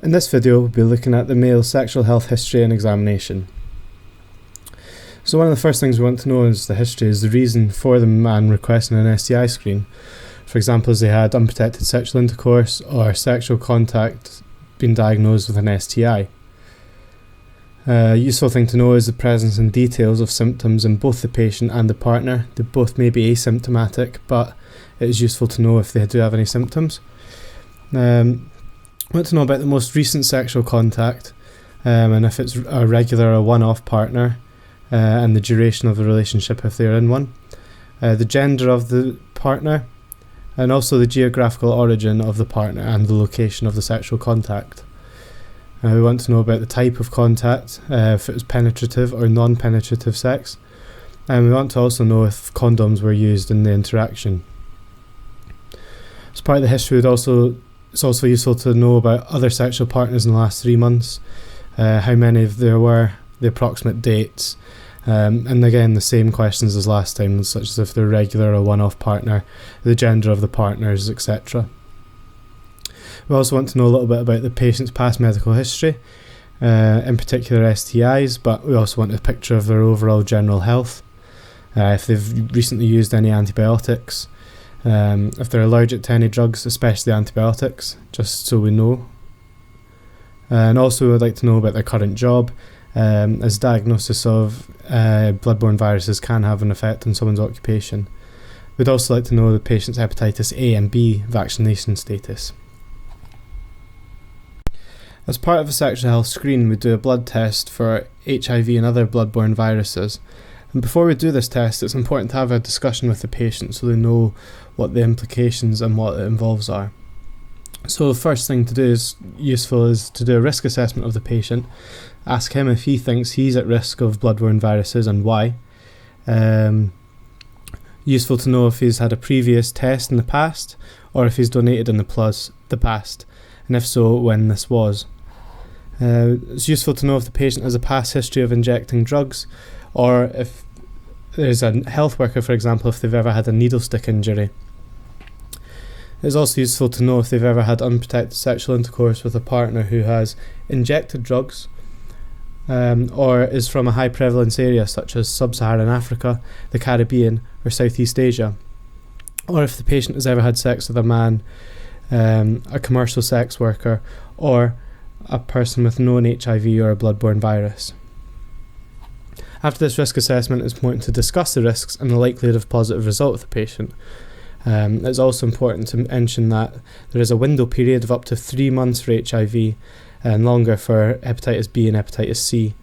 In this video, we'll be looking at the male sexual health history and examination. So one of the first things we want to know is the history, is the reason for the man requesting an STI screen. For example, has they had unprotected sexual intercourse or sexual contact been diagnosed with an STI. A useful thing to know is the presence and details of symptoms in both the patient and the partner. They both may be asymptomatic, but it is useful to know if they do have any symptoms. I want to know about the most recent sexual contact, and if it's a regular or one-off partner, and the duration of the relationship if they're in one, the gender of the partner, and also the geographical origin of the partner and the location of the sexual contact. We want to know about the type of contact, if it was penetrative or non-penetrative sex, and we want to also know if condoms were used in the interaction. As part of the history, it's also useful to know about other sexual partners in the last 3 months, how many there were, the approximate dates, and again the same questions as last time, such as if they're regular or one-off partner, the gender of the partners, etc. We also want to know a little bit about the patient's past medical history, in particular STIs, but we also want a picture of their overall general health, if they've recently used any antibiotics, if they're allergic to any drugs, especially antibiotics, just so we know. And also we would like to know about their current job, as diagnosis of bloodborne viruses can have an effect on someone's occupation. We'd also like to know the patient's hepatitis A and B vaccination status. As part of a sexual health screen, we do a blood test for HIV and other bloodborne viruses. And before we do this test, it's important to have a discussion with the patient so they know what the implications and what it involves are. So the first thing to do is to do a risk assessment of the patient. Ask him if he thinks he's at risk of bloodborne viruses and why. Useful to know if he's had a previous test in the past or if he's donated in the past, and if so, when this was. It's useful to know if the patient has a past history of injecting drugs, or if there's a health worker, for example, if they've ever had a needle stick injury. It's also useful to know if they've ever had unprotected sexual intercourse with a partner who has injected drugs, or is from a high prevalence area such as sub-Saharan Africa, the Caribbean or Southeast Asia, or if the patient has ever had sex with a man, a commercial sex worker, or a person with known HIV or a bloodborne virus. After this risk assessment, it's important to discuss the risks and the likelihood of positive result with the patient. It's also important to mention that there is a window period of up to 3 months for HIV and longer for hepatitis B and hepatitis C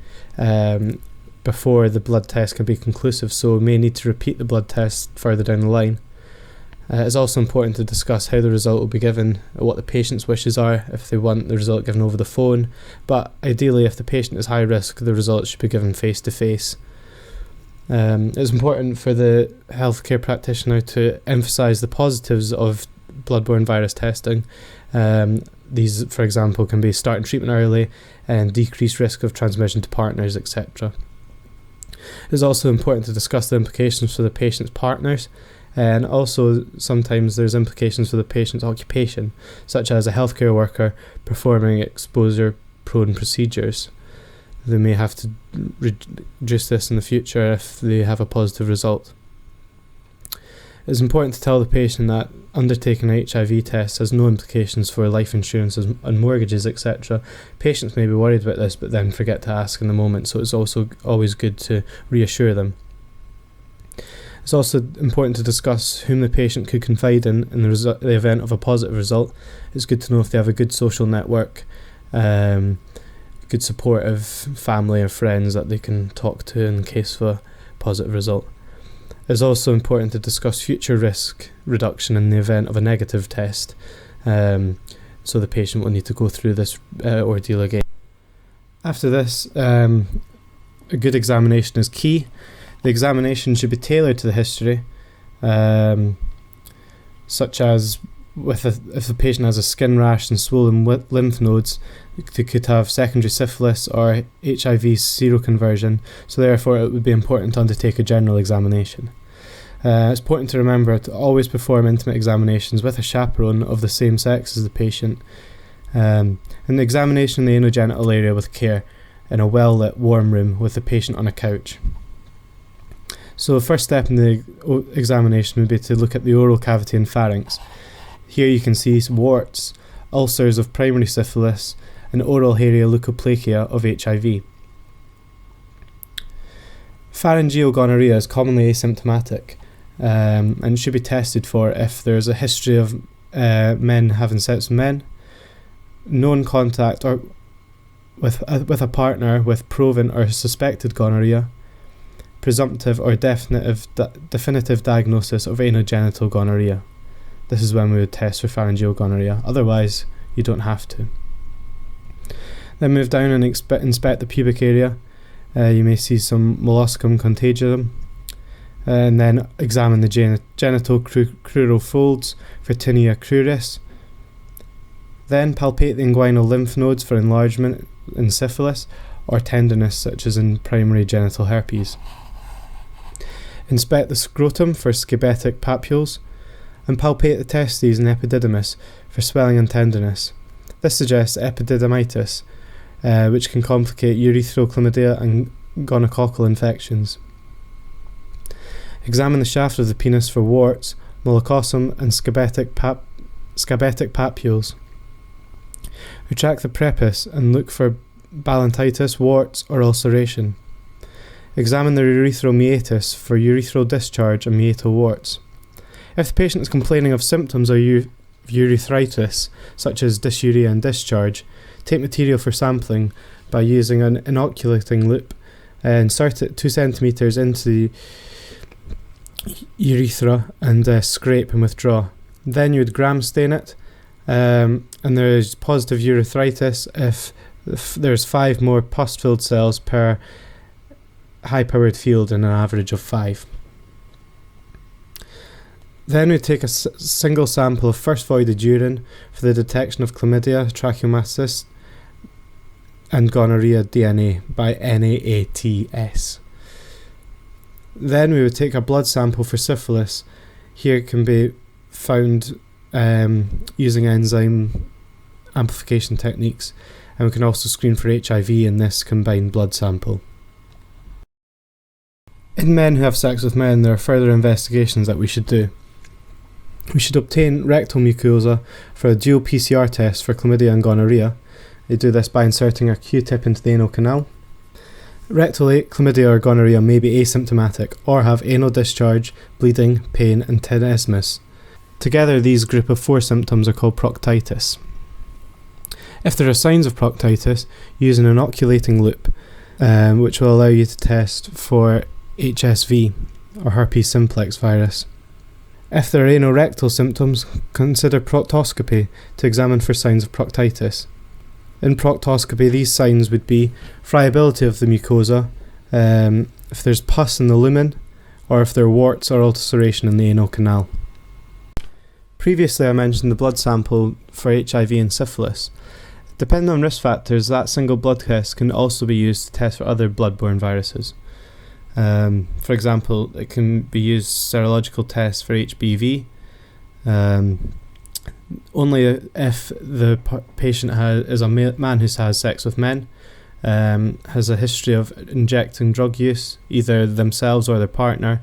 before the blood test can be conclusive, so we may need to repeat the blood test further down the line. It's also important to discuss how the result will be given, what the patient's wishes are, if they want the result given over the phone, but ideally if the patient is high risk, the result should be given face to face. It's important for the healthcare practitioner to emphasise the positives of bloodborne virus testing. These, for example, can be starting treatment early and decreased risk of transmission to partners, etc. It's also important to discuss the implications for the patient's partners, and also sometimes there's implications for the patient's occupation, such as a healthcare worker performing exposure-prone procedures. They may have to reduce this in the future if they have a positive result. It's important to tell the patient that undertaking an HIV test has no implications for life insurances and mortgages, etc. Patients may be worried about this but then forget to ask in the moment, so it's also always good to reassure them. It's also important to discuss whom the patient could confide in the event of a positive result. It's good to know if they have a good social network, good supportive family or friends that they can talk to in case of a positive result. It's also important to discuss future risk reduction in the event of a negative test, so the patient will need to go through this ordeal again. After this, a good examination is key. The examination should be tailored to the history, such as if the patient has a skin rash and swollen lymph nodes, they could have secondary syphilis or HIV seroconversion, so therefore it would be important to undertake a general examination. It's important to remember to always perform intimate examinations with a chaperone of the same sex as the patient, An examination in the anogenital area with care in a well-lit warm room with the patient on a couch. So the first step in the examination would be to look at the oral cavity and pharynx. Here you can see warts, ulcers of primary syphilis, and oral area leukoplakia of HIV. Pharyngeal gonorrhea is commonly asymptomatic and should be tested for if there is a history of men having sex with men, known contact or with a partner with proven or suspected gonorrhea, presumptive or definitive diagnosis of anogenital gonorrhea. This is when we would test for pharyngeal gonorrhea. Otherwise, you don't have to. Then move down and inspect the pubic area. You may see some molluscum contagiosum. And then examine the genital crural folds for tinea cruris. Then palpate the inguinal lymph nodes for enlargement in syphilis or tenderness such as in primary genital herpes. Inspect the scrotum for scabetic papules and palpate the testes and epididymis for swelling and tenderness. This suggests epididymitis, which can complicate urethral chlamydia and gonococcal infections. Examine the shaft of the penis for warts, mollicosum and scabetic papules. Retract the prepuce and look for ballantitis, warts or ulceration. Examine the urethral meatus for urethral discharge and meatal warts. If the patient is complaining of symptoms of urethritis, such as dysuria and discharge, take material for sampling by using an inoculating loop and insert it 2 centimeters into the urethra and scrape and withdraw. Then you would gram stain it, and there is positive urethritis if there's 5 more pus-filled cells per high-powered field in an average of 5. Then we take a single sample of first voided urine for the detection of chlamydia, tracheomatis and gonorrhea DNA by NAATS. Then we would take a blood sample for syphilis. Here it can be found using enzyme amplification techniques, and we can also screen for HIV in this combined blood sample. In men who have sex with men, there are further investigations that we should do. We should obtain rectal mucosa for a dual PCR test for chlamydia and gonorrhea. They do this by inserting a Q-tip into the anal canal. Rectal chlamydia or gonorrhea may be asymptomatic or have anal discharge, bleeding, pain and tenesmus. Together these group of 4 symptoms are called proctitis. If there are signs of proctitis, use an inoculating loop, which will allow you to test for HSV or herpes simplex virus. If there are anorectal symptoms, consider proctoscopy to examine for signs of proctitis. In proctoscopy, these signs would be friability of the mucosa, if there's pus in the lumen, or if there are warts or ulceration in the anal canal. Previously I mentioned the blood sample for HIV and syphilis. Depending on risk factors, that single blood test can also be used to test for other bloodborne viruses. For example, it can be used serological tests for HBV, only if the patient is a man who has sex with men, has a history of injecting drug use, either themselves or their partner,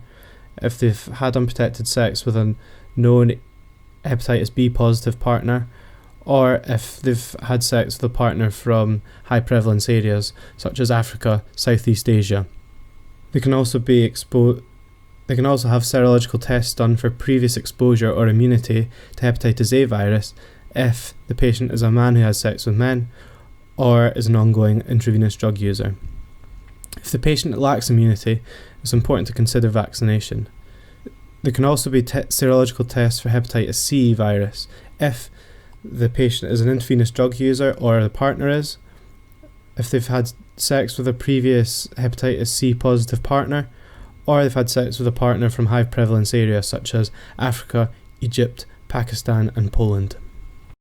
if they've had unprotected sex with a known hepatitis B positive partner, or if they've had sex with a partner from high prevalence areas such as Africa, Southeast Asia. They can also have serological tests done for previous exposure or immunity to hepatitis A virus if the patient is a man who has sex with men or is an ongoing intravenous drug user. If the patient lacks immunity, it's important to consider vaccination. There can also be serological tests for hepatitis C virus if the patient is an intravenous drug user or the partner is, if they've had sex with a previous hepatitis C positive partner, or they've had sex with a partner from high prevalence areas such as Africa, Egypt, Pakistan and Poland.